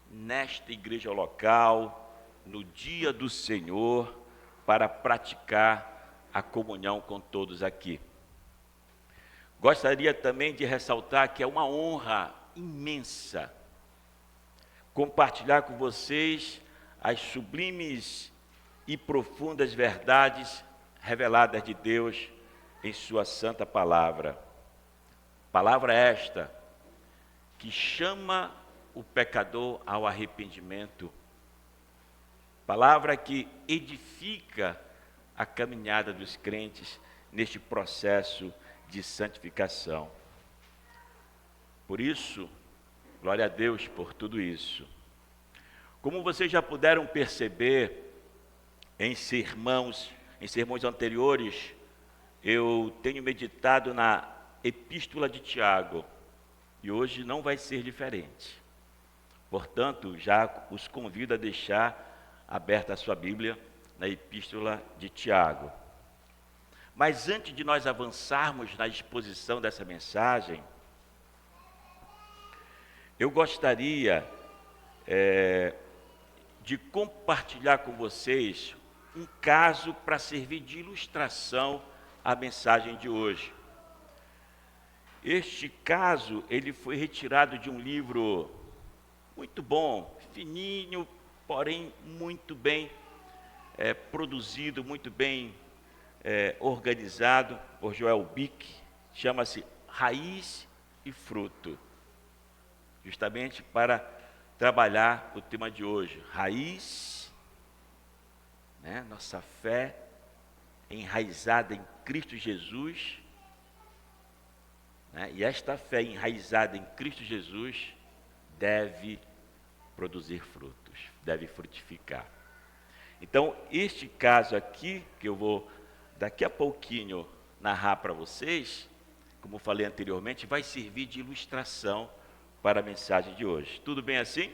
nesta igreja local, no dia do Senhor, para praticar a comunhão com todos aqui. Gostaria também de ressaltar que é uma honra imensa compartilhar com vocês as sublimes e profundas verdades reveladas de Deus em sua santa palavra. Palavra esta que chama o pecador ao arrependimento. Palavra que edifica a caminhada dos crentes neste processo de santificação. Por isso, glória a Deus por tudo isso. Como vocês já puderam perceber em sermões anteriores, eu tenho meditado na Epístola de Tiago, e hoje não vai ser diferente. Portanto, já os convido a deixar aberta a sua Bíblia na Epístola de Tiago. Mas antes de nós avançarmos na exposição dessa mensagem, eu gostaria de compartilhar com vocês um caso para servir de ilustração à mensagem de hoje. Este caso, ele foi retirado de um livro muito bom, fininho, porém muito bem produzido, muito bem organizado por Joel Bick, chama-se Raiz e Fruto, justamente para trabalhar o tema de hoje, raiz, nossa fé enraizada em Cristo Jesus, e esta fé enraizada em Cristo Jesus deve produzir frutos, deve frutificar. Então, este caso aqui, que eu vou daqui a pouquinho narrar para vocês, como falei anteriormente, vai servir de ilustração para a mensagem de hoje. Tudo bem assim?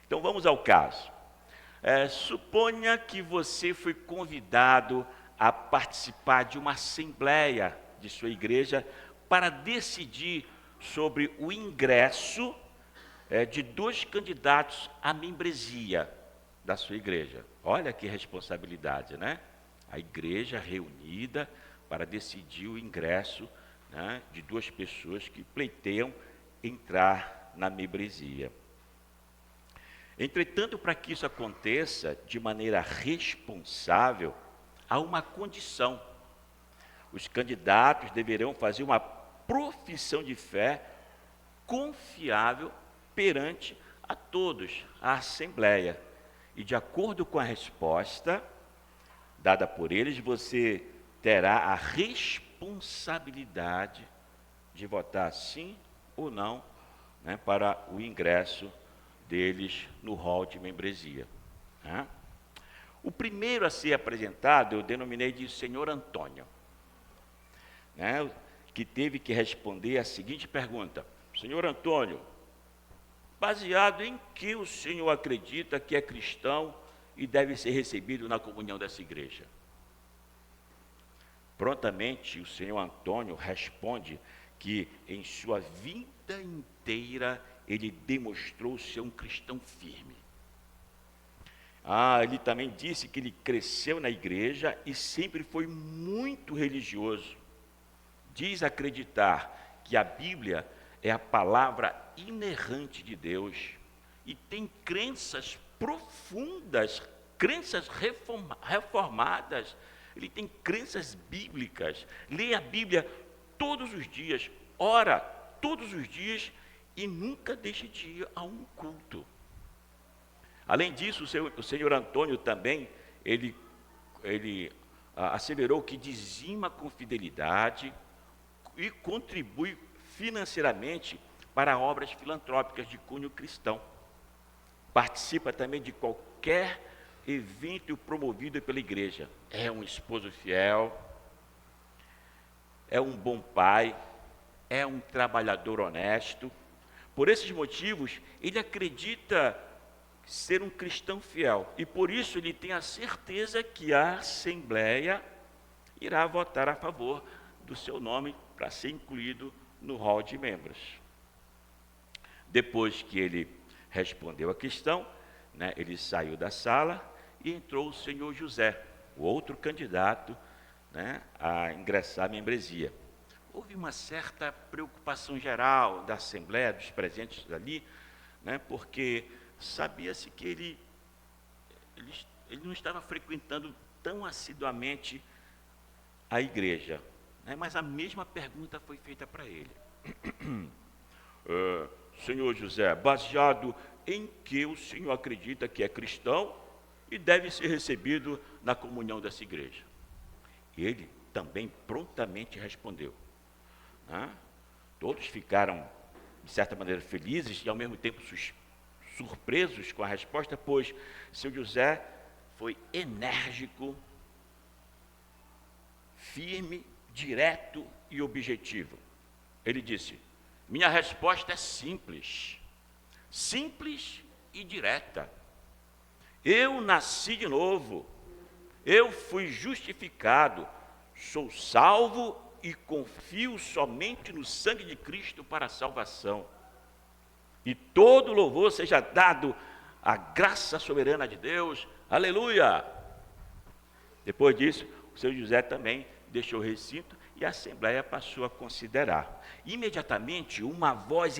Então vamos ao caso. Suponha que você foi convidado a participar de uma assembleia de sua igreja para decidir sobre o ingresso de 2 candidatos à membresia da sua igreja. Olha que responsabilidade, né? A igreja reunida para decidir o ingresso, de 2 pessoas que pleiteiam entrar na membresia. Entretanto, para que isso aconteça de maneira responsável, há uma condição. Os candidatos deverão fazer uma profissão de fé confiável perante a todos, a assembleia. E de acordo com a resposta dada por eles, você terá a responsabilidade de votar sim ou não, para o ingresso deles no hall de membresia. O primeiro a ser apresentado, eu denominei de Senhor Antônio, que teve que responder a seguinte pergunta: Senhor Antônio, baseado em que o senhor acredita que é cristão e deve ser recebido na comunhão dessa igreja? Prontamente, o senhor Antônio responde que em sua vida inteira ele demonstrou ser um cristão firme. Ele também disse que ele cresceu na igreja e sempre foi muito religioso. Diz acreditar que a Bíblia é a palavra inerrante de Deus e tem crenças profundas, crenças reformadas. Ele tem crenças bíblicas, lê a Bíblia todos os dias, ora todos os dias e nunca deixa de ir a um culto. Além disso, o senhor Antônio também, ele asseverou que dizima com fidelidade e contribui financeiramente para obras filantrópicas de cunho cristão. Participa também de qualquer evento promovido pela igreja. É um esposo fiel, é um bom pai, é um trabalhador honesto. Por esses motivos, ele acredita ser um cristão fiel. E por isso ele tem a certeza que a Assembleia irá votar a favor do seu nome para ser incluído no hall de membros. Depois que ele respondeu a questão, né? Ele saiu da sala e entrou o senhor José, o outro candidato, né, a ingressar à membresia. Houve uma certa preocupação geral da Assembleia, dos presentes ali, né, porque sabia-se que ele não estava frequentando tão assiduamente a igreja, né, mas a mesma pergunta foi feita para ele. Senhor José, baseado em que o senhor acredita que é cristão e deve ser recebido na comunhão dessa igreja? E ele também prontamente respondeu. Todos ficaram, de certa maneira, felizes e ao mesmo tempo surpresos com a resposta, pois seu José foi enérgico, firme, direto e objetivo. Ele disse: minha resposta é simples e direta. Eu nasci de novo, eu fui justificado, sou salvo e confio somente no sangue de Cristo para a salvação. E todo louvor seja dado à graça soberana de Deus. Aleluia! Depois disso, o seu José também deixou o recinto e a Assembleia passou a considerar. Imediatamente, uma voz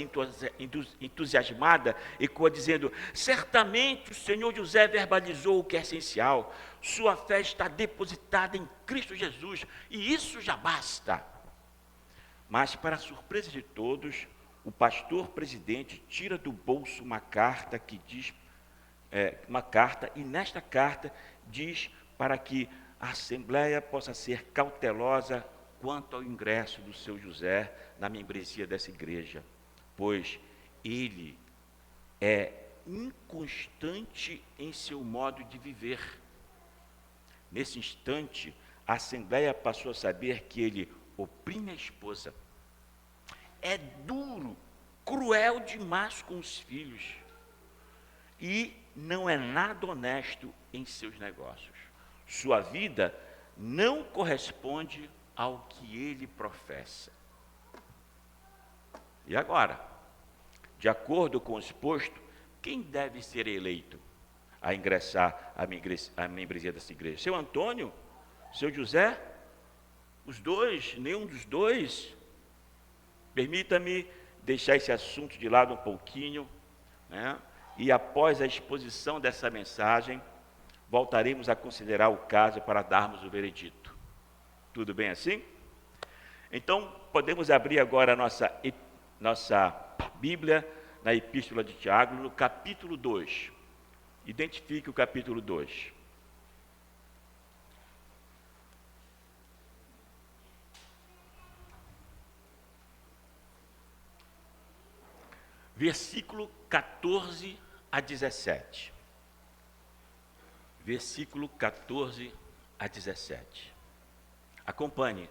entusiasmada ecoa dizendo: certamente o senhor José verbalizou o que é essencial. Sua fé está depositada em Cristo Jesus e isso já basta. Mas, para a surpresa de todos, o pastor presidente tira do bolso uma carta que diz, e nesta carta diz para que a Assembleia possa ser cautelosa quanto ao ingresso do seu José na membresia dessa igreja, pois ele é inconstante em seu modo de viver. Nesse instante, a Assembleia passou a saber que ele oprime a esposa, é duro, cruel demais com os filhos e não é nada honesto em seus negócios. Sua vida não corresponde ao que ele professa. E agora, de acordo com o exposto, quem deve ser eleito a ingressar à membresia dessa igreja? Seu Antônio? Seu José? Os dois? Nenhum dos dois? Permita-me deixar esse assunto de lado um pouquinho, né? E após a exposição dessa mensagem, voltaremos a considerar o caso para darmos o veredito. Tudo bem assim? Então, podemos abrir agora a nossa Bíblia na Epístola de Tiago, no capítulo 2. Identifique o capítulo 2. Versículo 14 a 17. Versículo 14 a 17. Acompanhe.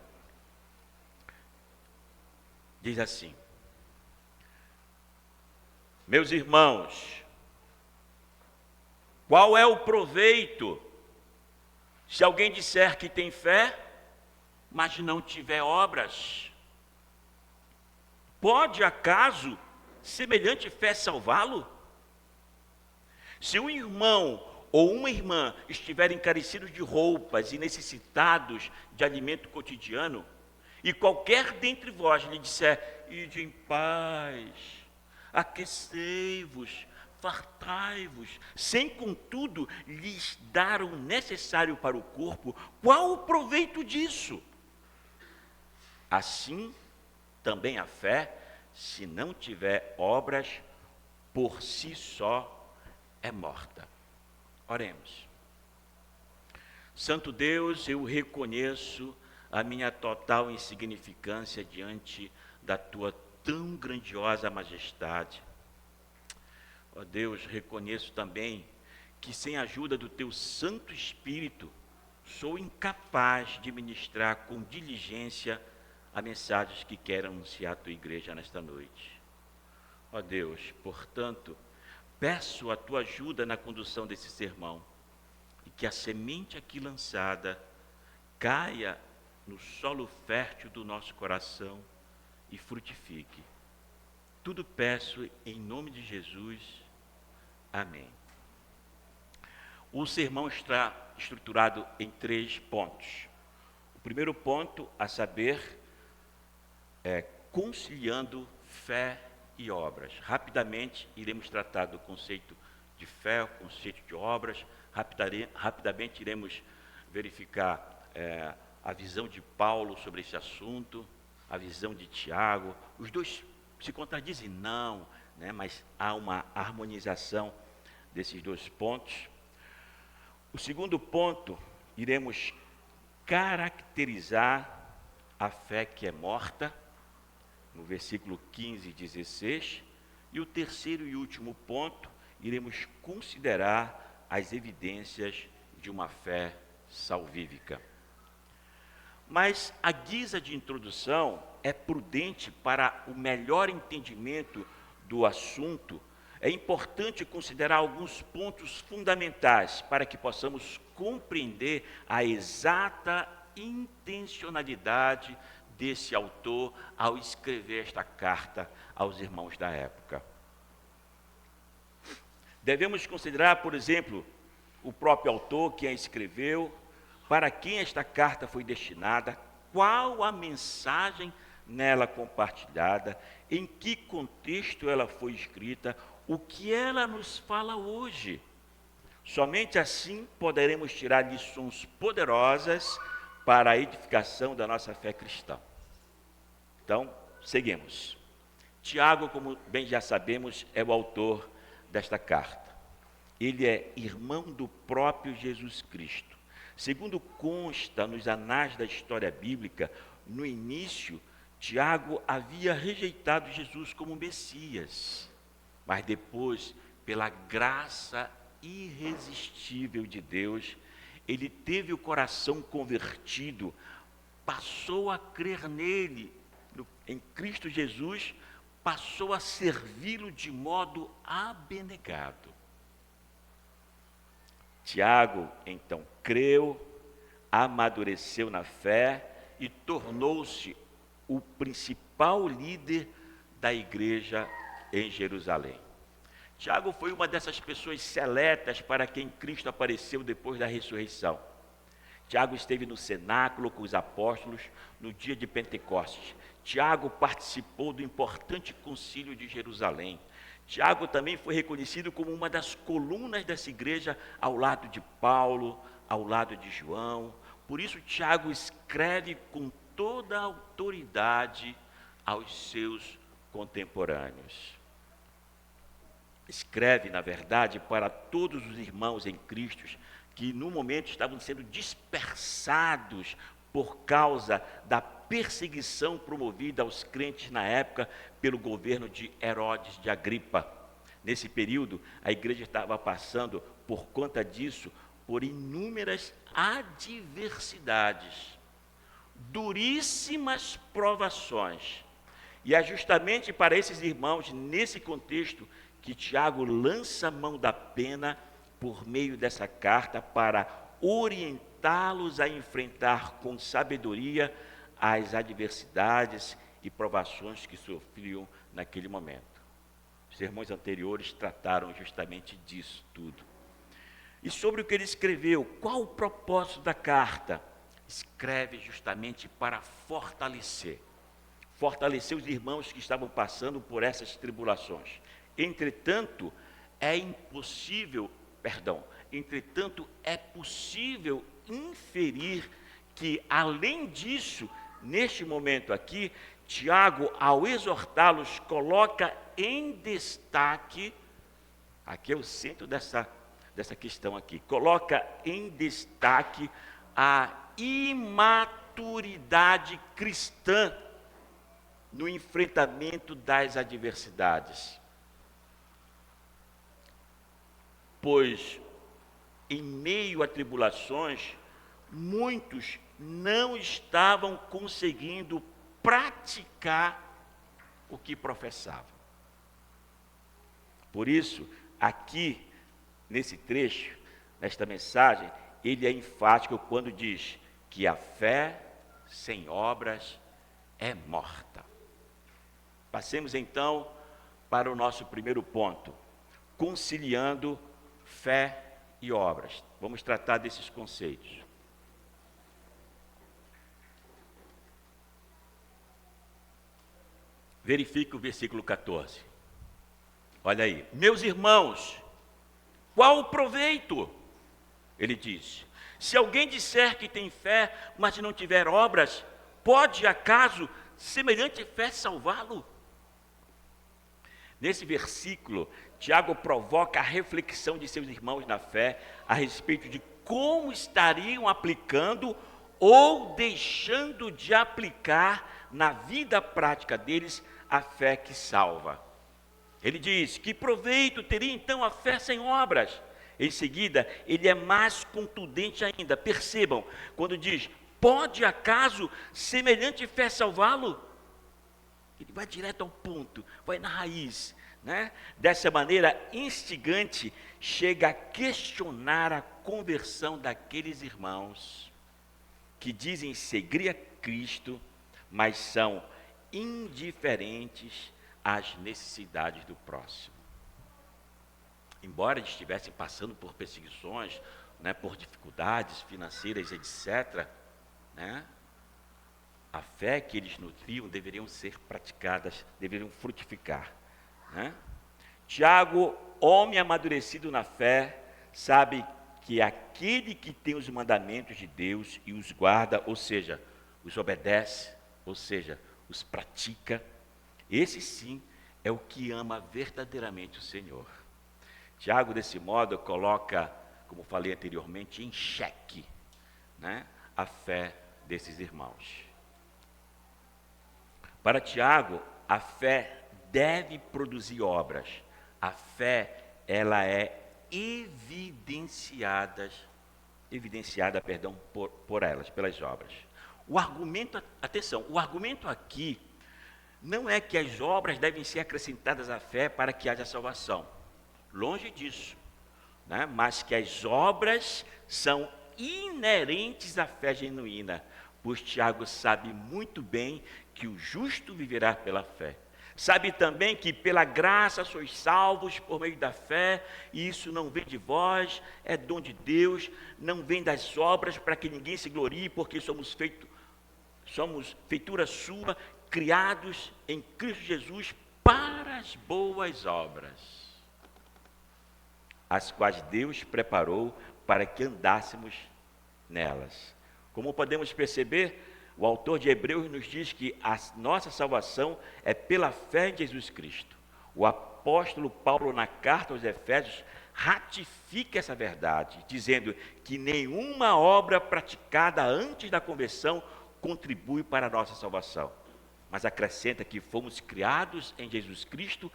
Diz assim: meus irmãos, qual é o proveito se alguém disser que tem fé, mas não tiver obras? Pode acaso semelhante fé salvá-lo? Se um irmão ou uma irmã estiverem carecidos de roupas e necessitados de alimento cotidiano, e qualquer dentre vós lhe disser: ide em paz, aquecei-vos, fartai-vos, sem contudo lhes dar o necessário para o corpo, qual o proveito disso? Assim também a fé, se não tiver obras, por si só é morta. Oremos. Santo Deus, eu reconheço a minha total insignificância diante da tua tão grandiosa majestade. Ó Deus, reconheço também que sem a ajuda do teu Santo Espírito, sou incapaz de ministrar com diligência a mensagem que quero anunciar à tua igreja nesta noite. Ó Deus, portanto, peço a tua ajuda na condução desse sermão e que a semente aqui lançada caia no solo fértil do nosso coração e frutifique. Tudo peço em nome de Jesus. Amém. O sermão está estruturado em 3 pontos. O primeiro ponto, a saber, é conciliando fé e obras. Rapidamente iremos tratar do conceito de fé, o conceito de obras. Rapidamente iremos verificar a visão de Paulo sobre esse assunto, a visão de Tiago. Os dois se contradizem? Não, né? Mas há uma harmonização desses 2 pontos. O segundo ponto, iremos caracterizar a fé que é morta, no versículo 15 e 16. E o terceiro e último ponto, iremos considerar as evidências de uma fé salvífica. Mas a guisa de introdução é prudente para o melhor entendimento do assunto. É importante considerar alguns pontos fundamentais para que possamos compreender a exata intencionalidade desse autor ao escrever esta carta aos irmãos da época. Devemos considerar, por exemplo, o próprio autor, quem a escreveu, para quem esta carta foi destinada, qual a mensagem nela compartilhada, em que contexto ela foi escrita, o que ela nos fala hoje. Somente assim poderemos tirar lições poderosas para a edificação da nossa fé cristã. Então, seguimos. Tiago, como bem já sabemos, é o autor desta carta. Ele é irmão do próprio Jesus Cristo. Segundo consta nos anais da história bíblica, no início, Tiago havia rejeitado Jesus como Messias, mas depois, pela graça irresistível de Deus, ele teve o coração convertido, passou a crer nele, em Cristo Jesus, passou a servi-lo de modo abnegado. Tiago, então, creu, amadureceu na fé e tornou-se o principal líder da igreja em Jerusalém. Tiago foi uma dessas pessoas seletas para quem Cristo apareceu depois da ressurreição. Tiago esteve no cenáculo com os apóstolos no dia de Pentecostes. Tiago participou do importante concílio de Jerusalém. Tiago também foi reconhecido como uma das colunas dessa igreja, ao lado de Paulo, ao lado de João. Por isso, Tiago escreve com toda a autoridade aos seus contemporâneos. Escreve, na verdade, para todos os irmãos em Cristo que no momento estavam sendo dispersados por causa da perseguição promovida aos crentes na época pelo governo de Herodes de Agripa. Nesse período, a igreja estava passando, por conta disso, por inúmeras adversidades, duríssimas provações. E é justamente para esses irmãos, nesse contexto, que Tiago lança a mão da pena por meio dessa carta para orientá-los a enfrentar com sabedoria as adversidades e provações que sofriam naquele momento. Os sermões anteriores trataram justamente disso tudo. E sobre o que ele escreveu, qual o propósito da carta? Escreve justamente para fortalecer os irmãos que estavam passando por essas tribulações. Entretanto, é possível inferir que, além disso, neste momento aqui, Tiago, ao exortá-los, coloca em destaque, aqui é o centro dessa questão aqui, coloca em destaque a imaturidade cristã no enfrentamento das adversidades. Pois, em meio a tribulações, muitos não estavam conseguindo praticar o que professavam. Por isso, aqui, nesse trecho, nesta mensagem, ele é enfático quando diz que a fé sem obras é morta. Passemos então para o nosso primeiro ponto. conciliando fé e obras. Vamos tratar desses conceitos. Verifique o versículo 14. Olha aí. Meus irmãos, qual o proveito? Ele diz: se alguém disser que tem fé, mas não tiver obras, pode acaso semelhante fé salvá-lo? Nesse versículo, Tiago provoca a reflexão de seus irmãos na fé a respeito de como estariam aplicando ou deixando de aplicar na vida prática deles a fé que salva. Ele diz: que proveito teria então a fé sem obras? Em seguida, ele é mais contundente ainda. Percebam, quando diz: pode acaso semelhante fé salvá-lo? Ele vai direto ao ponto, vai na raiz, né? Dessa maneira instigante, chega a questionar a conversão daqueles irmãos que dizem seguir a Cristo, mas são indiferentes às necessidades do próximo. Embora eles estivessem passando por perseguições, né, por dificuldades financeiras, etc., né, a fé que eles nutriam deveriam ser praticadas, deveriam frutificar, né? Tiago, homem amadurecido na fé, sabe que aquele que tem os mandamentos de Deus e os guarda, ou seja, os obedece, ou seja, os pratica, esse sim é o que ama verdadeiramente o Senhor. Tiago, desse modo, coloca, como falei anteriormente, em xeque, né, a fé desses irmãos. Para Tiago, a fé deve produzir obras. A fé, ela é evidenciada por elas, pelas obras. O argumento, atenção, o argumento aqui não é que as obras devem ser acrescentadas à fé para que haja salvação. Longe disso, né? Mas que as obras são inerentes à fé genuína, pois Tiago sabe muito bem que o justo viverá pela fé. Sabe também que pela graça sois salvos por meio da fé, e isso não vem de vós, é dom de Deus, não vem das obras para que ninguém se glorie, porque somos feitura sua, criados em Cristo Jesus para as boas obras, as quais Deus preparou para que andássemos nelas. Como podemos perceber, o autor de Hebreus nos diz que a nossa salvação é pela fé em Jesus Cristo. O apóstolo Paulo, na carta aos Efésios, ratifica essa verdade, dizendo que nenhuma obra praticada antes da conversão contribui para a nossa salvação, mas acrescenta que fomos criados em Jesus Cristo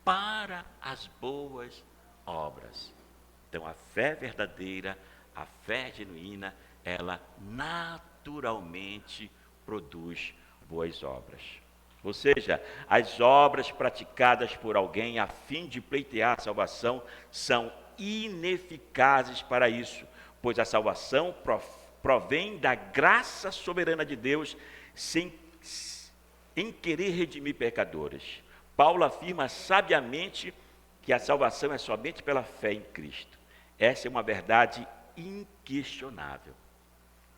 para as boas obras. Então, a fé verdadeira, a fé genuína, ela naturalmente produz boas obras. Ou seja, as obras praticadas por alguém a fim de pleitear a salvação são ineficazes para isso, pois a salvação provém da graça soberana de Deus em querer redimir pecadores. Paulo afirma sabiamente que a salvação é somente pela fé em Cristo. Essa é uma verdade inquestionável.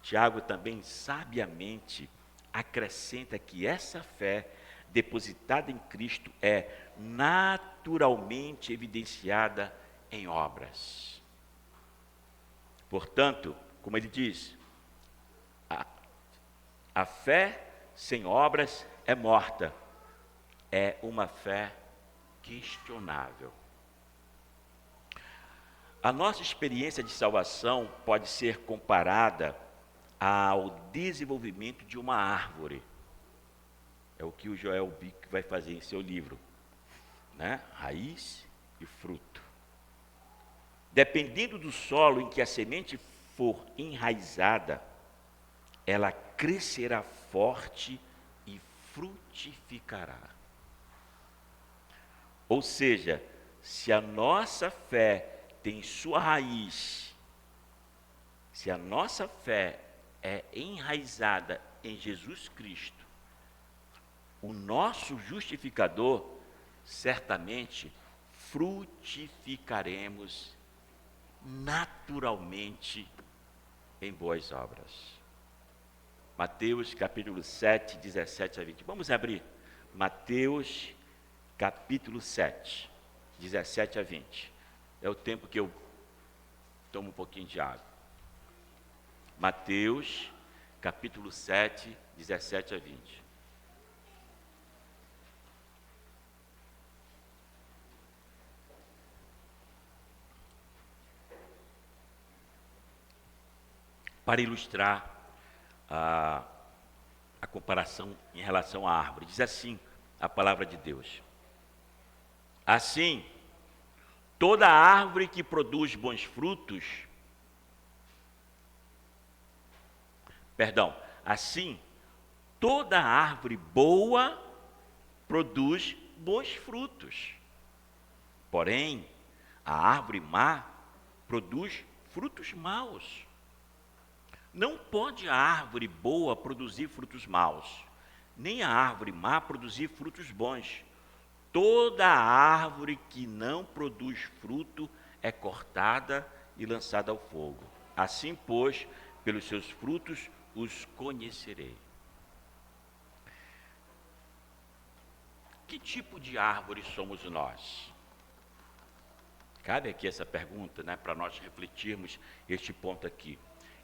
Tiago também sabiamente acrescenta que essa fé depositada em Cristo é naturalmente evidenciada em obras. Portanto, como ele diz, a fé sem obras é morta, é uma fé questionável. A nossa experiência de salvação pode ser comparada ao desenvolvimento de uma árvore. É o que o Joel Bick vai fazer em seu livro, né? Raiz e fruto. Dependendo do solo em que a semente for enraizada, ela crescerá forte e frutificará. Ou seja, se a nossa fé tem sua raiz, se a nossa fé é enraizada em Jesus Cristo, o nosso justificador certamente frutificaremos naturalmente em boas obras. Mateus capítulo 7, 17 a 20. Vamos abrir Mateus capítulo 7, 17 a 20. É o tempo que eu tomo um pouquinho de água. Mateus capítulo 7, 17 a 20. Para ilustrar a comparação em relação à árvore. Diz assim a palavra de Deus: assim, toda árvore que produz bons frutos, assim, toda árvore boa produz bons frutos. Porém, a árvore má produz frutos maus. Não pode a árvore boa produzir frutos maus, nem a árvore má produzir frutos bons. Toda árvore que não produz fruto é cortada e lançada ao fogo. Assim, pois, pelos seus frutos os conhecerei. Que tipo de árvore somos nós? Cabe aqui essa pergunta, para nós refletirmos este ponto aqui.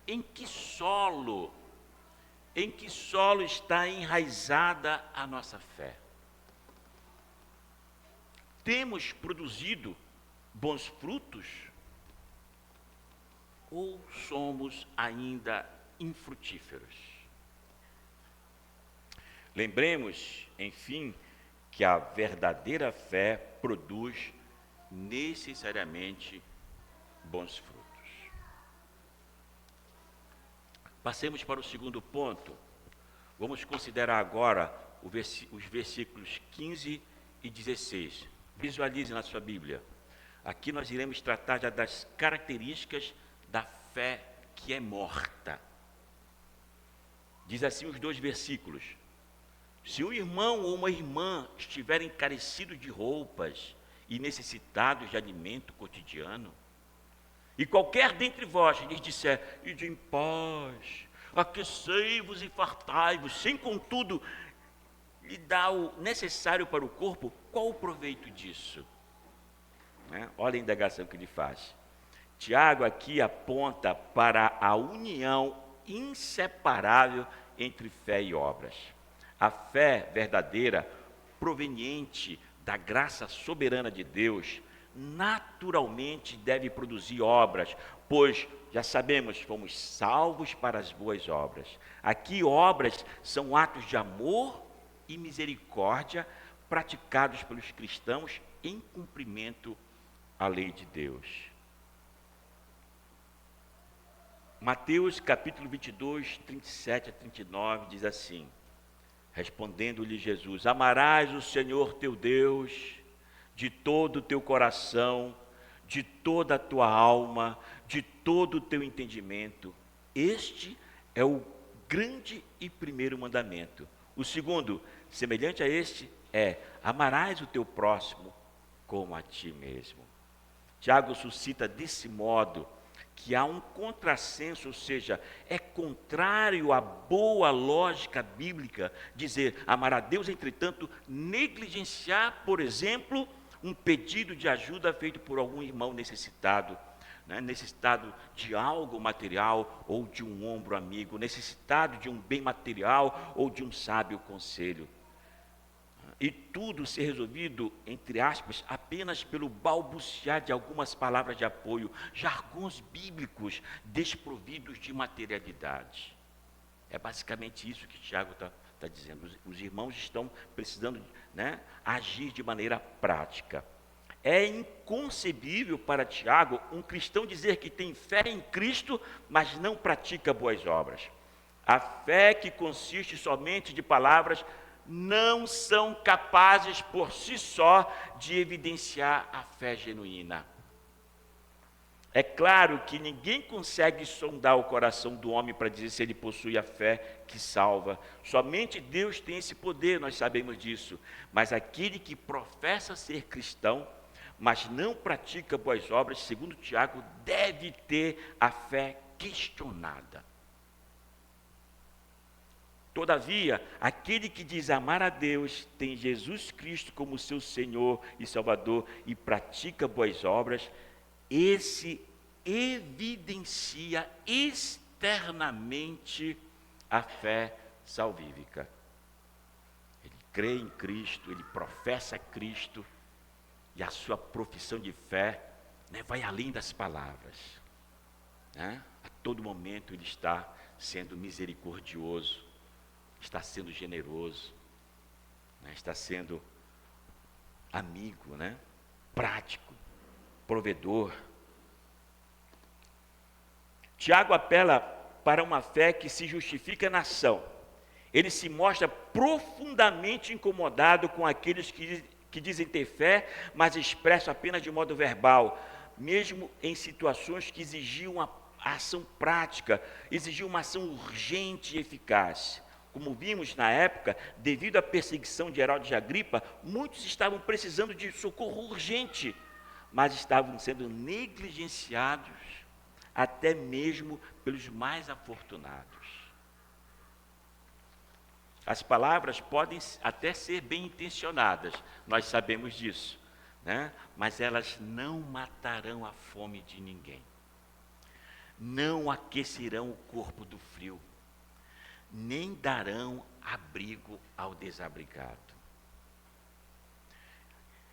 Em que solo está enraizada a nossa fé? Temos produzido bons frutos? Ou somos ainda infrutíferos? Lembremos, enfim, que a verdadeira fé produz necessariamente bons frutos. Passemos para o segundo ponto. Vamos considerar agora os versículos 15 e 16. Visualize na sua Bíblia. Aqui nós iremos tratar já das características da fé que é morta. Diz assim os dois versículos: se um irmão ou uma irmã estiverem carecidos de roupas e necessitados de alimento cotidiano, e qualquer dentre vós lhes disser: ide em paz, aquecei-vos e fartai-vos, sem contudo lhe dá o necessário para o corpo, qual o proveito disso? Olha a indagação que ele faz. Tiago aqui aponta para a união inseparável entre fé e obras. A fé verdadeira, proveniente da graça soberana de Deus, naturalmente deve produzir obras, pois, já sabemos, fomos salvos para as boas obras. Aqui, obras são atos de amor e misericórdia praticados pelos cristãos em cumprimento à lei de Deus. Mateus capítulo 22, 37 a 39 diz assim: respondendo-lhe Jesus: amarás o Senhor teu Deus de todo o teu coração, de toda a tua alma, de todo o teu entendimento. Este é o grande e primeiro mandamento. O segundo, semelhante a este, é: amarás o teu próximo como a ti mesmo. Tiago suscita desse modo que há um contrassenso, ou seja, é contrário à boa lógica bíblica dizer amar a Deus, entretanto, negligenciar, por exemplo, um pedido de ajuda feito por algum irmão necessitado, necessitado de algo material ou de um ombro amigo, necessitado de um bem material ou de um sábio conselho. E tudo ser resolvido, entre aspas, apenas pelo balbuciar de algumas palavras de apoio, jargões bíblicos desprovidos de materialidade. É basicamente isso que Tiago está dizendo. Os irmãos estão precisando agir de maneira prática. É inconcebível para Tiago um cristão dizer que tem fé em Cristo, mas não pratica boas obras. A fé que consiste somente de palavras não são capazes por si só de evidenciar a fé genuína. É claro que ninguém consegue sondar o coração do homem para dizer se ele possui a fé que salva. Somente Deus tem esse poder, nós sabemos disso. Mas aquele que professa ser cristão mas não pratica boas obras, segundo Tiago, deve ter a fé questionada. Todavia, aquele que diz amar a Deus, tem Jesus Cristo como seu Senhor e Salvador e pratica boas obras, esse evidencia externamente a fé salvífica. Ele crê em Cristo, ele professa Cristo, e a sua profissão de fé, né, vai além das palavras. Né? A todo momento ele está sendo misericordioso, está sendo generoso, né, está sendo amigo, né, prático, provedor. Tiago apela para uma fé que se justifica na ação. Ele se mostra profundamente incomodado com aqueles que dizem ter fé, mas expressam apenas de modo verbal, mesmo em situações que exigiam a ação prática, exigiam uma ação urgente e eficaz. Como vimos na época, devido à perseguição de Herodes de Agripa, muitos estavam precisando de socorro urgente, mas estavam sendo negligenciados, até mesmo pelos mais afortunados. As palavras podem até ser bem intencionadas, nós sabemos disso, né? Mas elas não matarão a fome de ninguém, não aquecerão o corpo do frio, nem darão abrigo ao desabrigado.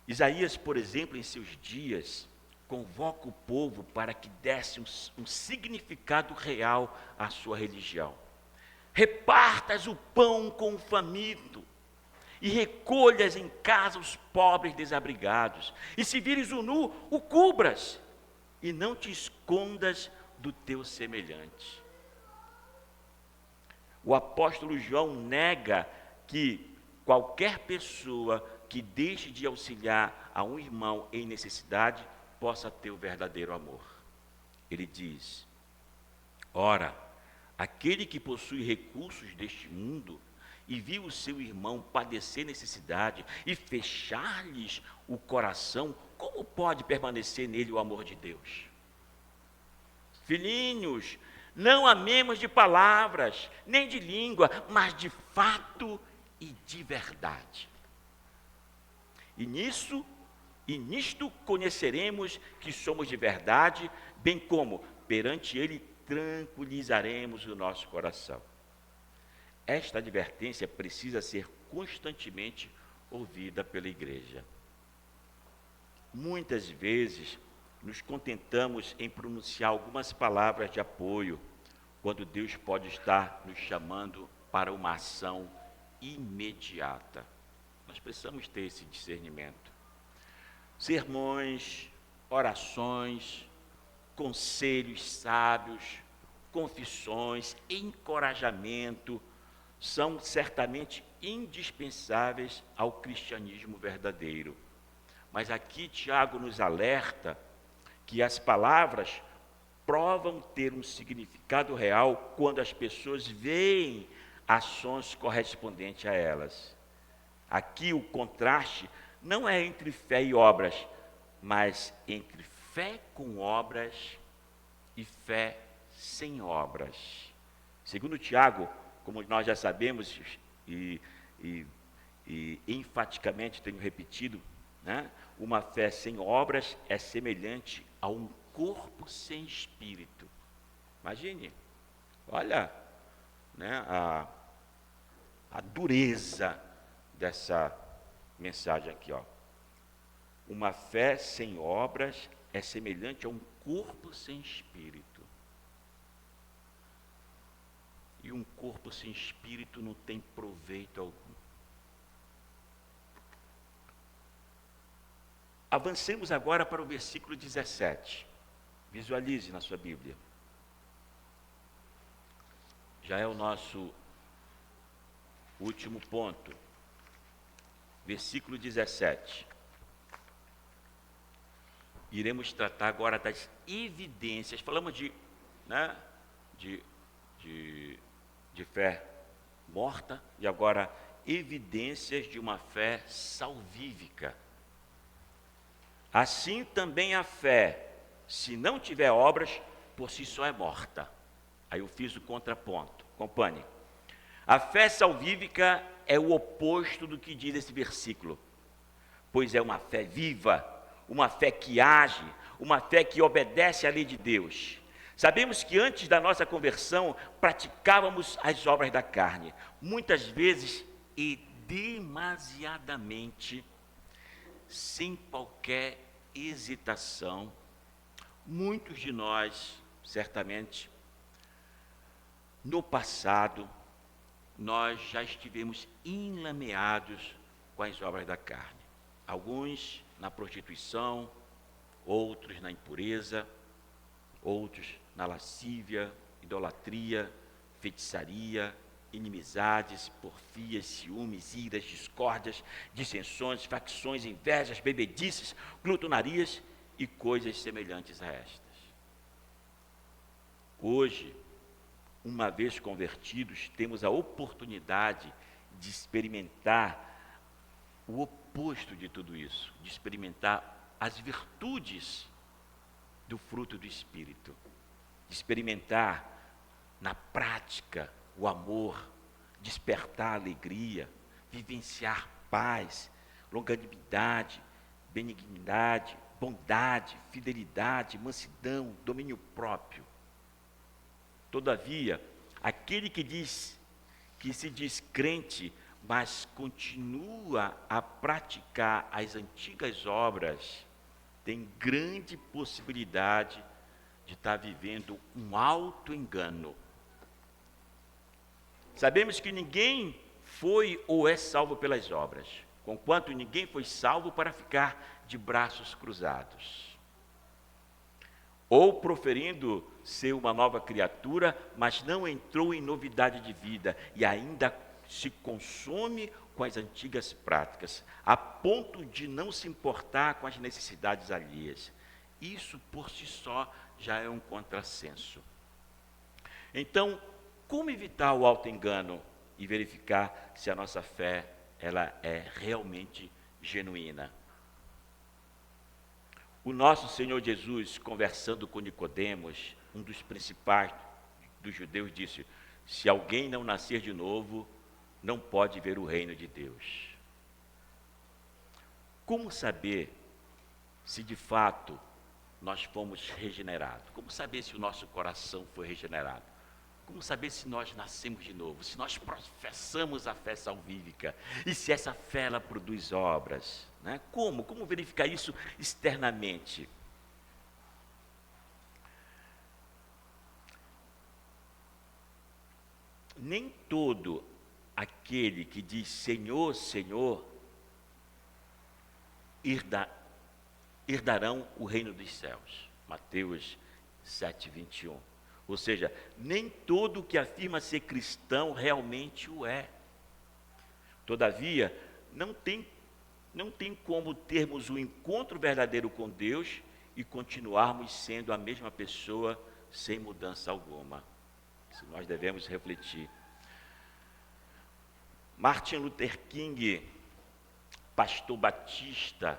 Isaías, por exemplo, em seus dias, convoca o povo para que desse um significado real à sua religião. Repartas o pão com o faminto, e recolhas em casa os pobres desabrigados, e se vires o nu, o cubras, e não te escondas do teu semelhante. O apóstolo João nega que qualquer pessoa que deixe de auxiliar a um irmão em necessidade possa ter o verdadeiro amor. Ele diz: ora, aquele que possui recursos deste mundo e viu o seu irmão padecer necessidade e fechar-lhes o coração, como pode permanecer nele o amor de Deus? Filhinhos, não amemos de palavras, nem de língua, mas de fato e de verdade. E nisto conheceremos que somos de verdade, bem como perante ele tranquilizaremos o nosso coração. Esta advertência precisa ser constantemente ouvida pela igreja. Muitas vezes nos contentamos em pronunciar algumas palavras de apoio, quando Deus pode estar nos chamando para uma ação imediata. Nós precisamos ter esse discernimento. Sermões, orações, conselhos sábios, confissões, encorajamento, são certamente indispensáveis ao cristianismo verdadeiro. Mas aqui Tiago nos alerta que as palavras provam ter um significado real quando as pessoas veem ações correspondentes a elas. Aqui o contraste não é entre fé e obras, mas entre fé com obras e fé sem obras. Segundo Tiago, como nós já sabemos e enfaticamente tenho repetido, né, uma fé sem obras é semelhante a um corpo sem espírito. Imagine, olha, né, a dureza dessa mensagem aqui, ó. Uma fé sem obras é semelhante a um corpo sem espírito. E um corpo sem espírito não tem proveito algum. Avancemos agora para o versículo 17. Visualize na sua Bíblia. Já é o nosso último ponto. Versículo 17. Iremos tratar agora das evidências. Falamos de fé morta e agora evidências de uma fé salvífica. Assim também a fé, se não tiver obras, por si só é morta. Aí eu fiz o contraponto. Acompanhe. A fé salvífica é o oposto do que diz esse versículo, pois é uma fé viva, uma fé que age, uma fé que obedece à lei de Deus. Sabemos que antes da nossa conversão, praticávamos as obras da carne, muitas vezes e demasiadamente, sem qualquer hesitação. Muitos de nós, certamente, no passado, nós já estivemos enlameados com as obras da carne. Alguns na prostituição, outros na impureza, outros na lascívia, idolatria, feitiçaria, inimizades, porfias, ciúmes, iras, discórdias, dissensões, facções, invejas, bebedices, glutonarias e coisas semelhantes a estas. Hoje, uma vez convertidos, temos a oportunidade de experimentar o oposto de tudo isso, de experimentar as virtudes do fruto do Espírito, de experimentar na prática o amor, despertar a alegria, vivenciar paz, longanimidade, benignidade, bondade, fidelidade, mansidão, domínio próprio. Todavia, aquele que se diz crente, mas continua a praticar as antigas obras, tem grande possibilidade de estar vivendo um auto-engano. Sabemos que ninguém foi ou é salvo pelas obras, conquanto ninguém foi salvo para ficar de braços cruzados, ou proferindo ser uma nova criatura, mas não entrou em novidade de vida e ainda se consome com as antigas práticas, a ponto de não se importar com as necessidades alheias. Isso por si só já é um contrassenso. Então, como evitar o auto-engano e verificar se a nossa fé ela é realmente genuína? O nosso Senhor Jesus, conversando com Nicodemos, um dos principais dos judeus, disse: se alguém não nascer de novo, não pode ver o reino de Deus. Como saber se de fato nós fomos regenerados? Como saber se o nosso coração foi regenerado? Como saber se nós nascemos de novo? Se nós professamos a fé salvífica? E se essa fé ela produz obras? Né? Como? Como verificar isso externamente? Nem todo aquele que diz Senhor, Senhor, herdarão o reino dos céus. Mateus 7:21. Ou seja, nem todo que afirma ser cristão realmente o é. Todavia, não tem como termos um encontro verdadeiro com Deus e continuarmos sendo a mesma pessoa sem mudança alguma. Isso nós devemos refletir. Martin Luther King, pastor batista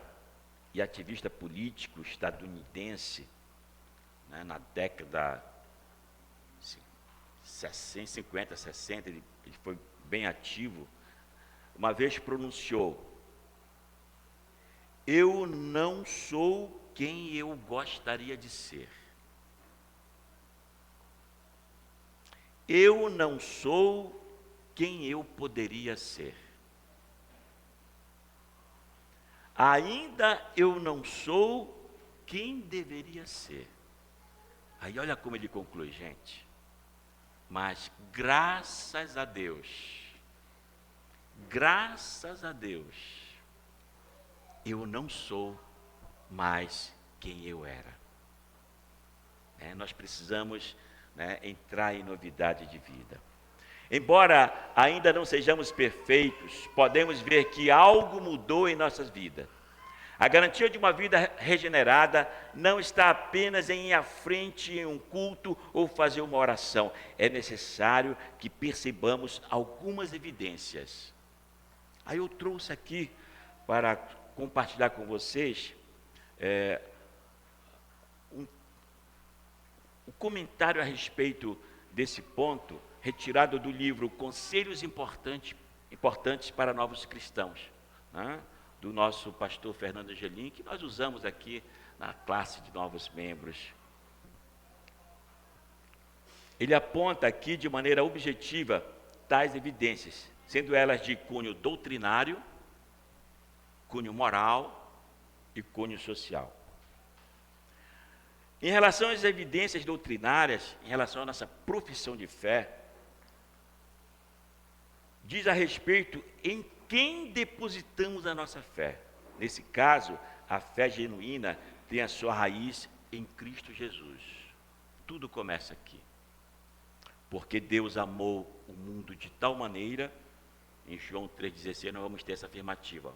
e ativista político estadunidense, né, na década 50, 60, ele foi bem ativo, uma vez pronunciou: eu não sou quem eu gostaria de ser. Eu não sou quem eu poderia ser. Ainda eu não sou quem deveria ser. Aí olha como ele conclui, gente. Mas graças a Deus, eu não sou mais quem eu era. Nós precisamos entrar em novidade de vida. Embora ainda não sejamos perfeitos, podemos ver que algo mudou em nossas vidas. A garantia de uma vida regenerada não está apenas em ir à frente em um culto ou fazer uma oração. É necessário que percebamos algumas evidências. Aí eu trouxe aqui para compartilhar com vocês O comentário a respeito desse ponto, retirado do livro Conselhos Importantes para Novos Cristãos, né, do nosso pastor Fernando Angelim, que nós usamos aqui na classe de novos membros. Ele aponta aqui de maneira objetiva tais evidências, sendo elas de cunho doutrinário, cunho moral e cunho social. Em relação às evidências doutrinárias, em relação à nossa profissão de fé, diz a respeito em quem depositamos a nossa fé. Nesse caso, a fé genuína tem a sua raiz em Cristo Jesus. Tudo começa aqui. Porque Deus amou o mundo de tal maneira, em João 3,16 nós vamos ter essa afirmativa.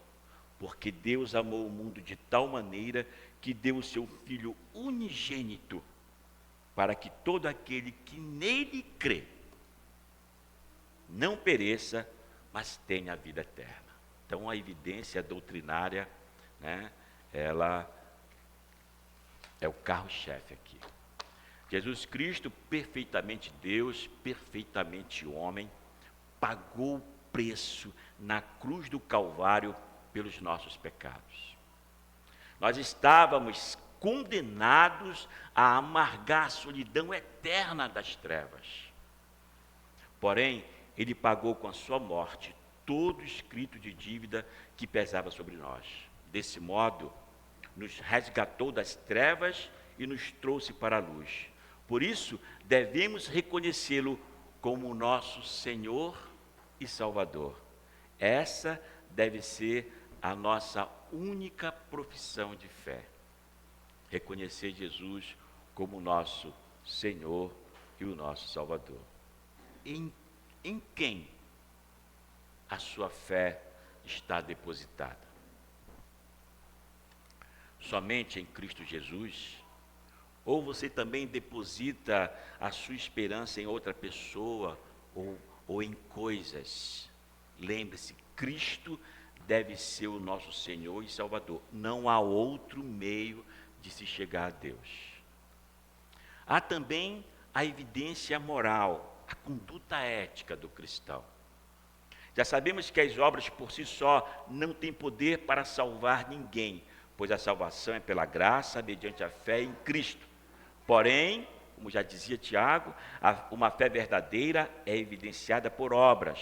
Porque Deus amou o mundo de tal maneira que deu o seu Filho unigênito, para que todo aquele que nele crê não pereça, mas tenha a vida eterna. Então a evidência doutrinária, né, ela é o carro-chefe aqui. Jesus Cristo, perfeitamente Deus, perfeitamente homem, pagou o preço na cruz do Calvário pelos nossos pecados. Nós estávamos condenados a amargar a solidão eterna das trevas. Porém, ele pagou com a sua morte todo o escrito de dívida que pesava sobre nós. Desse modo, nos resgatou das trevas e nos trouxe para a luz. Por isso, devemos reconhecê-lo como nosso Senhor e Salvador. Essa deve ser a nossa única profissão de fé. Reconhecer Jesus como nosso Senhor e o nosso Salvador. Em quem a sua fé está depositada? Somente em Cristo Jesus? Ou você também deposita a sua esperança em outra pessoa ou em coisas? Lembre-se, Cristo deve ser o nosso Senhor e Salvador. Não há outro meio de se chegar a Deus. Há também a evidência moral, a conduta ética do cristão. Já sabemos que as obras por si só não têm poder para salvar ninguém, pois a salvação é pela graça, mediante a fé em Cristo. Porém, como já dizia Tiago, uma fé verdadeira é evidenciada por obras,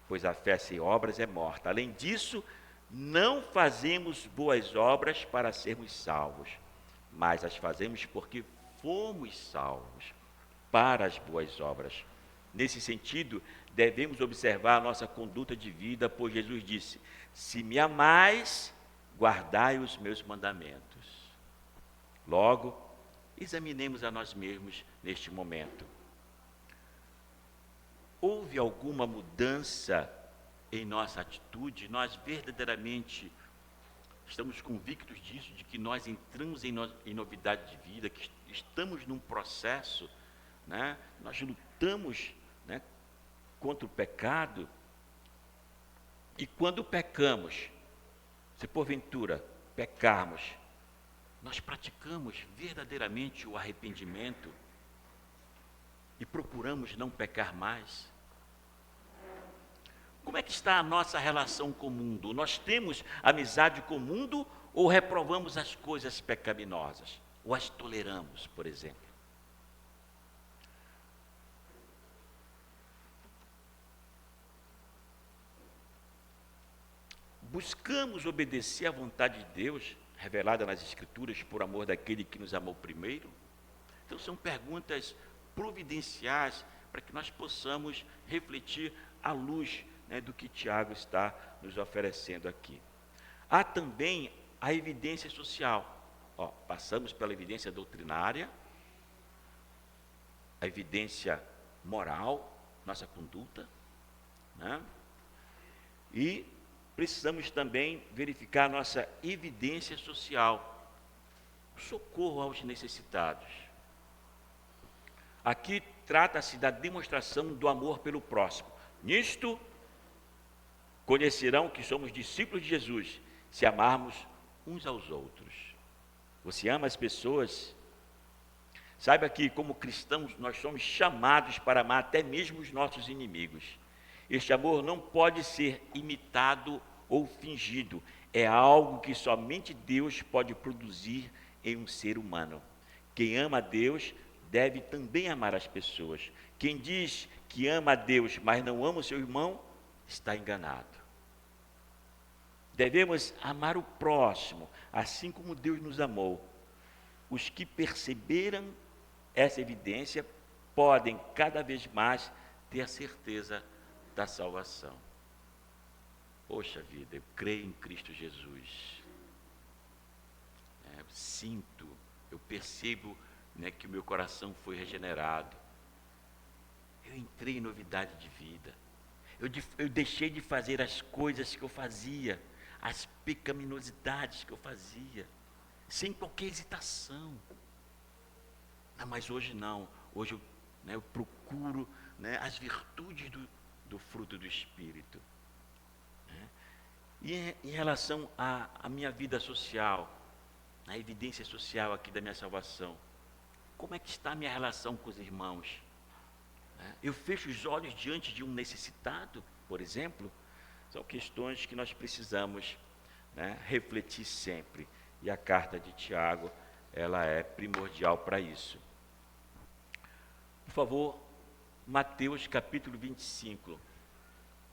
pois a fé sem obras é morta. Além disso, não fazemos boas obras para sermos salvos, mas as fazemos porque fomos salvos para as boas obras. Nesse sentido, devemos observar a nossa conduta de vida, pois Jesus disse: se me amais, guardai os meus mandamentos. Logo, examinemos a nós mesmos neste momento. Houve alguma mudança em nossa atitude? Nós verdadeiramente estamos convictos disso, de que nós entramos em novidade de vida, que estamos num processo, né? Nós lutamos, né, contra o pecado. E quando pecamos, se porventura pecarmos, nós praticamos verdadeiramente o arrependimento e procuramos não pecar mais? Como é que está a nossa relação com o mundo? Nós temos amizade com o mundo ou reprovamos as coisas pecaminosas? Ou as toleramos, por exemplo? Buscamos obedecer à vontade de Deus, revelada nas Escrituras, por amor daquele que nos amou primeiro? Então são perguntas providenciais para que nós possamos refletir à luz, né, do que Tiago está nos oferecendo aqui. Há também a evidência social. Passamos pela evidência doutrinária, a evidência moral, nossa conduta, né? E precisamos também verificar a nossa evidência social, o socorro aos necessitados. Aqui trata-se da demonstração do amor pelo próximo. Nisto, conhecerão que somos discípulos de Jesus, se amarmos uns aos outros. Você ama as pessoas? Saiba que, como cristãos, nós somos chamados para amar até mesmo os nossos inimigos. Este amor não pode ser imitado ou fingido. É algo que somente Deus pode produzir em um ser humano. Quem ama a Deus deve também amar as pessoas. Quem diz que ama a Deus, mas não ama o seu irmão, está enganado. Devemos amar o próximo, assim como Deus nos amou. Os que perceberam essa evidência podem cada vez mais ter a certeza da salvação. Poxa vida, eu creio em Cristo Jesus. Eu sinto, eu percebo, que o meu coração foi regenerado. Eu entrei em novidade de vida. Eu deixei de fazer as coisas que eu fazia, as pecaminosidades que eu fazia, sem qualquer hesitação. Mas hoje não. Hoje eu procuro as virtudes do fruto do Espírito. E em relação à minha vida social, a evidência social aqui da minha salvação, como é que está a minha relação com os irmãos? Eu fecho os olhos diante de um necessitado, por exemplo? São questões que nós precisamos refletir sempre. E a carta de Tiago, ela é primordial para isso. Por favor, Mateus capítulo 25.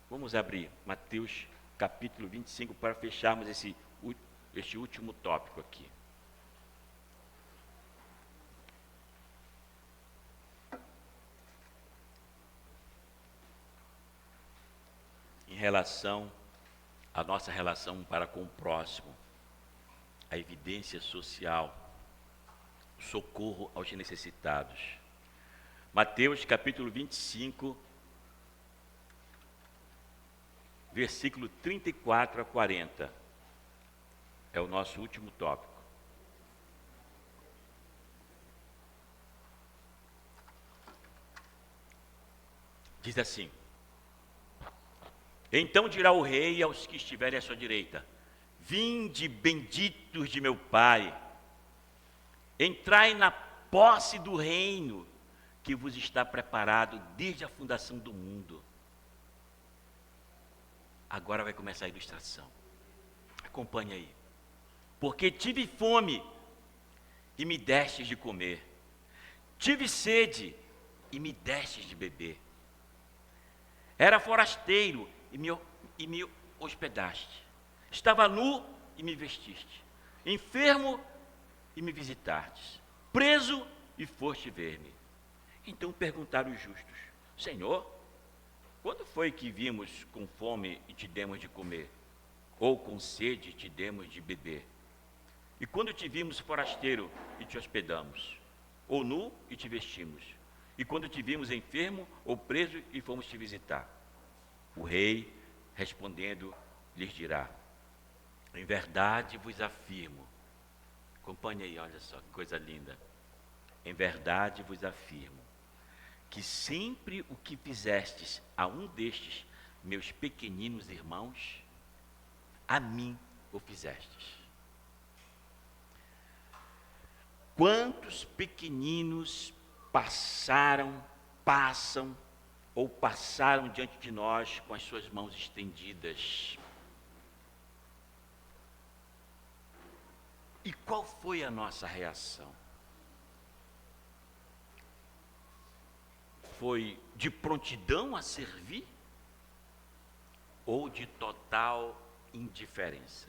Vamos abrir Mateus capítulo 25 para fecharmos este último tópico aqui. Em relação à nossa relação para com o próximo, a evidência social, o socorro aos necessitados. Mateus capítulo 25, versículo 34 a 40, é o nosso último tópico. Diz assim: então dirá o rei aos que estiverem à sua direita: vinde, benditos de meu Pai, entrai na posse do reino que vos está preparado desde a fundação do mundo. Agora vai começar a ilustração. Acompanhe aí. Porque tive fome e me destes de comer. Tive sede e me destes de beber. Era forasteiro e me hospedaste. Estava nu e me vestiste. Enfermo e me visitastes. Preso e foste ver-me. Então perguntaram os justos: Senhor, quando foi que vimos com fome e te demos de comer? Ou com sede e te demos de beber? E quando te vimos forasteiro e te hospedamos? Ou nu e te vestimos? E quando te vimos enfermo ou preso e fomos te visitar? O rei, respondendo, lhes dirá: em verdade vos afirmo. Acompanhe aí, olha só que coisa linda. Em verdade vos afirmo que sempre o que fizestes a um destes meus pequeninos irmãos, a mim o fizestes. Quantos pequeninos passam ou passaram diante de nós com as suas mãos estendidas? E qual foi a nossa reação? Foi de prontidão a servir ou de total indiferença?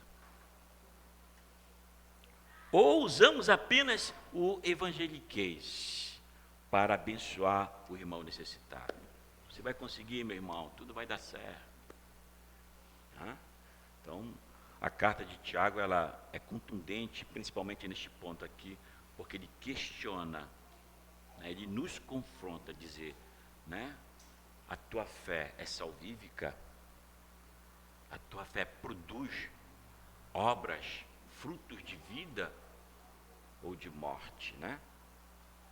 Ou usamos apenas o evangeliquez para abençoar o irmão necessitado? Você vai conseguir, meu irmão, tudo vai dar certo. Então, a carta de Tiago, ela é contundente, principalmente neste ponto aqui, porque ele questiona, ele nos confronta a dizer, a tua fé é salvífica? A tua fé produz obras, frutos de vida ou de morte,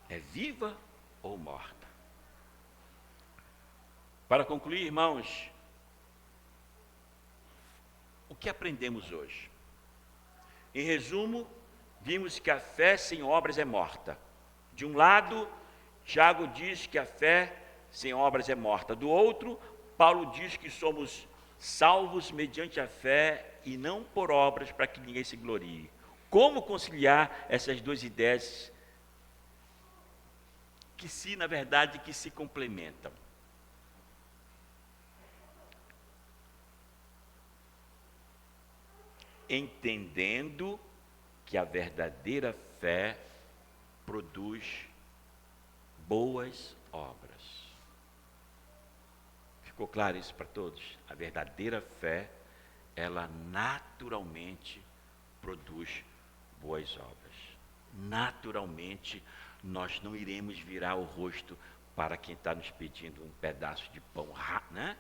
É viva ou morta? Para concluir, irmãos, o que aprendemos hoje? Em resumo, vimos que a fé sem obras é morta. De um lado, Tiago diz que a fé sem obras é morta. Do outro, Paulo diz que somos salvos mediante a fé e não por obras, para que ninguém se glorie. Como conciliar essas duas ideias que na verdade, que se complementam? Entendendo que a verdadeira fé produz boas obras. Ficou claro isso para todos? A verdadeira fé, ela naturalmente produz boas obras. Naturalmente, nós não iremos virar o rosto para quem está nos pedindo um pedaço de pão, né?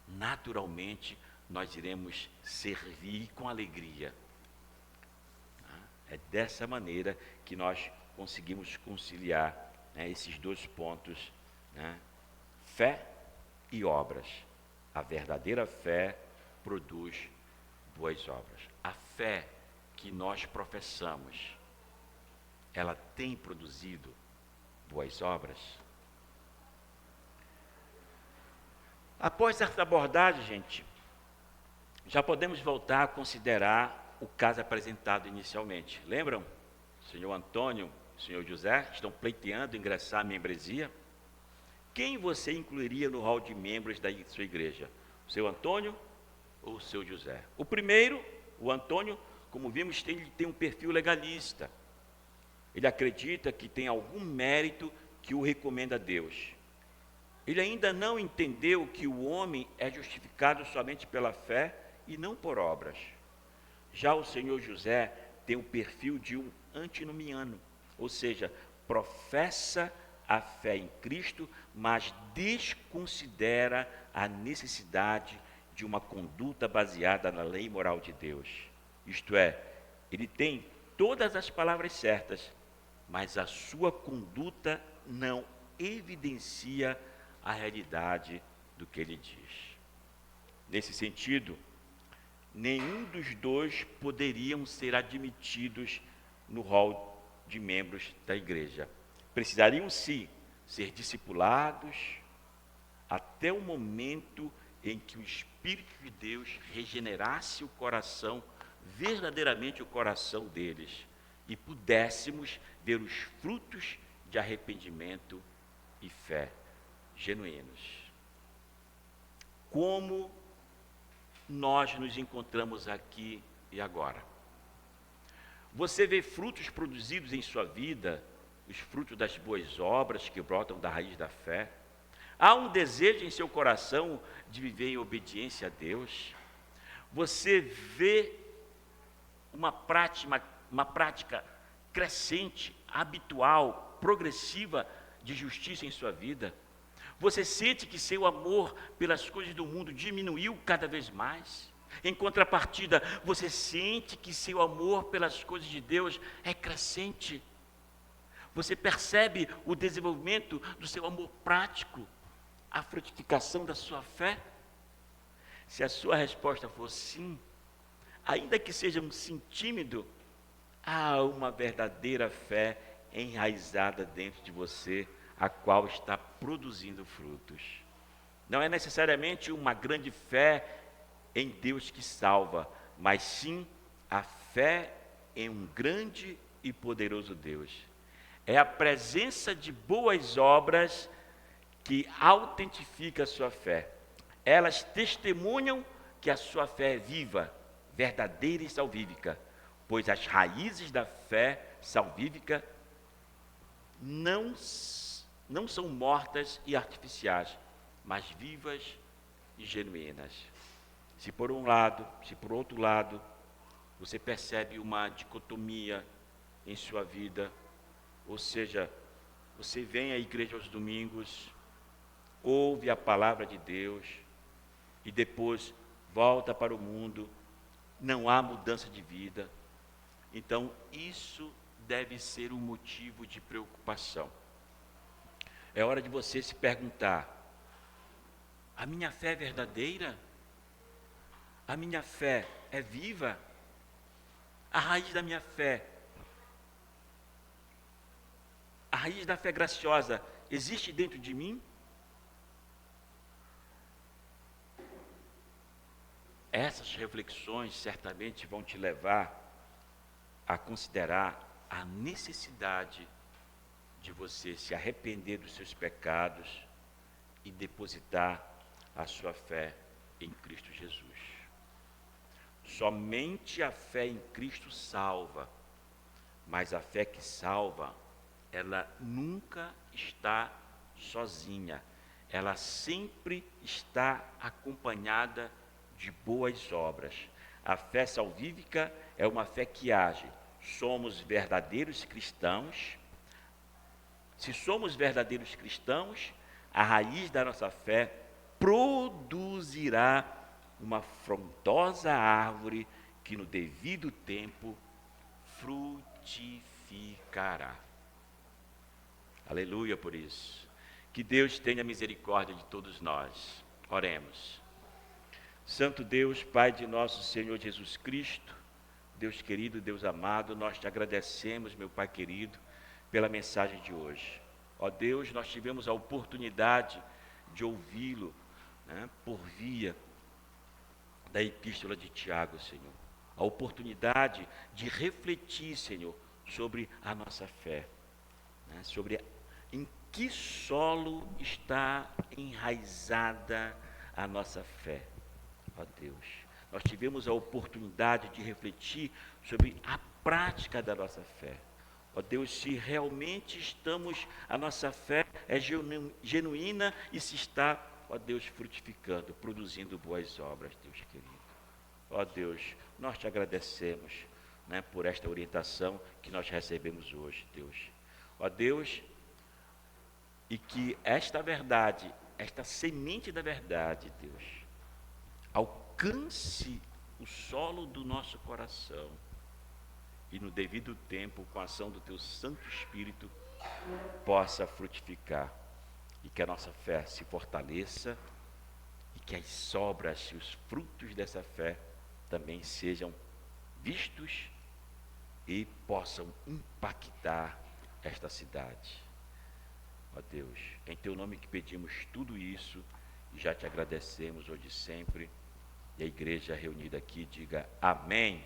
Naturalmente, nós iremos servir com alegria. É dessa maneira que nós conseguimos conciliar, né, esses dois pontos, né, fé e obras. A verdadeira fé produz boas obras. A fé que nós professamos, ela tem produzido boas obras? Após essa abordagem, gente, já podemos voltar a considerar o caso apresentado inicialmente. Lembram? O senhor Antônio, o senhor José estão pleiteando ingressar à membresia. Quem você incluiria no hall de membros da sua igreja? O seu Antônio ou o seu José? O primeiro, o Antônio, como vimos, ele tem um perfil legalista. Ele acredita que tem algum mérito que o recomenda a Deus. Ele ainda não entendeu que o homem é justificado somente pela fé e não por obras. Já o senhor José tem o perfil de um antinomiano, ou seja, professa a fé em Cristo, mas desconsidera a necessidade de uma conduta baseada na lei moral de Deus. Isto é, ele tem todas as palavras certas, mas a sua conduta não evidencia a realidade do que ele diz. Nesse sentido, nenhum dos dois poderiam ser admitidos no hall de membros da igreja. Precisariam, sim, ser discipulados até o momento em que o Espírito de Deus regenerasse o coração, verdadeiramente o coração deles, e pudéssemos ver os frutos de arrependimento e fé genuínos. Como nós nos encontramos aqui e agora? Você vê frutos produzidos em sua vida, os frutos das boas obras que brotam da raiz da fé? Há um desejo em seu coração de viver em obediência a Deus? Você vê uma prática crescente, habitual, progressiva de justiça em sua vida? Você sente que seu amor pelas coisas do mundo diminuiu cada vez mais? Em contrapartida, você sente que seu amor pelas coisas de Deus é crescente? Você percebe o desenvolvimento do seu amor prático, a frutificação da sua fé? Se a sua resposta for sim, ainda que seja um sim tímido, há uma verdadeira fé enraizada dentro de você, a qual está produzindo frutos. Não é necessariamente uma grande fé em Deus que salva, mas sim a fé em um grande e poderoso Deus. É a presença de boas obras que autentifica a sua fé. Elas testemunham que a sua fé é viva, verdadeira e salvífica, pois as raízes da fé salvífica não são mortas e artificiais, mas vivas e genuínas. Se por um lado, se por outro lado, você percebe uma dicotomia em sua vida, ou seja, você vem à igreja aos domingos, ouve a palavra de Deus e depois volta para o mundo, não há mudança de vida, então isso deve ser um motivo de preocupação. É hora de você se perguntar: a minha fé é verdadeira? A minha fé é viva? A raiz da minha fé raiz da fé graciosa existe dentro de mim? Essas reflexões certamente vão te levar a considerar a necessidade de você se arrepender dos seus pecados e depositar a sua fé em Cristo Jesus. Somente a fé em Cristo salva, mas a fé que salva, ela nunca está sozinha, ela sempre está acompanhada de boas obras. A fé salvífica é uma fé que age. Somos verdadeiros cristãos. Se somos verdadeiros cristãos, a raiz da nossa fé produzirá uma frondosa árvore que no devido tempo frutificará. Aleluia por isso. Que Deus tenha misericórdia de todos nós. Oremos. Santo Deus, Pai de nosso Senhor Jesus Cristo, Deus querido, Deus amado, nós te agradecemos, meu Pai querido, pela mensagem de hoje. Ó Deus, nós tivemos a oportunidade de ouvi-lo, né, por via da epístola de Tiago, Senhor. A oportunidade de refletir, Senhor, sobre a nossa fé, né, sobre em que solo está enraizada a nossa fé. Ó Deus, nós tivemos a oportunidade de refletir sobre a prática da nossa fé. Ó Deus, se realmente a nossa fé é genuína e se está, ó Deus, frutificando, produzindo boas obras, Deus querido. Ó Deus, nós te agradecemos, né, por esta orientação que nós recebemos hoje, Deus. Ó Deus, e que esta verdade, esta semente da verdade, Deus, alcance o solo do nosso coração e no devido tempo, com a ação do teu Santo Espírito, possa frutificar e que a nossa fé se fortaleça e que as sobras e os frutos dessa fé também sejam vistos e possam impactar esta cidade. Ó Deus, em teu nome que pedimos tudo isso e já te agradecemos hoje e sempre. E a igreja reunida aqui diga amém.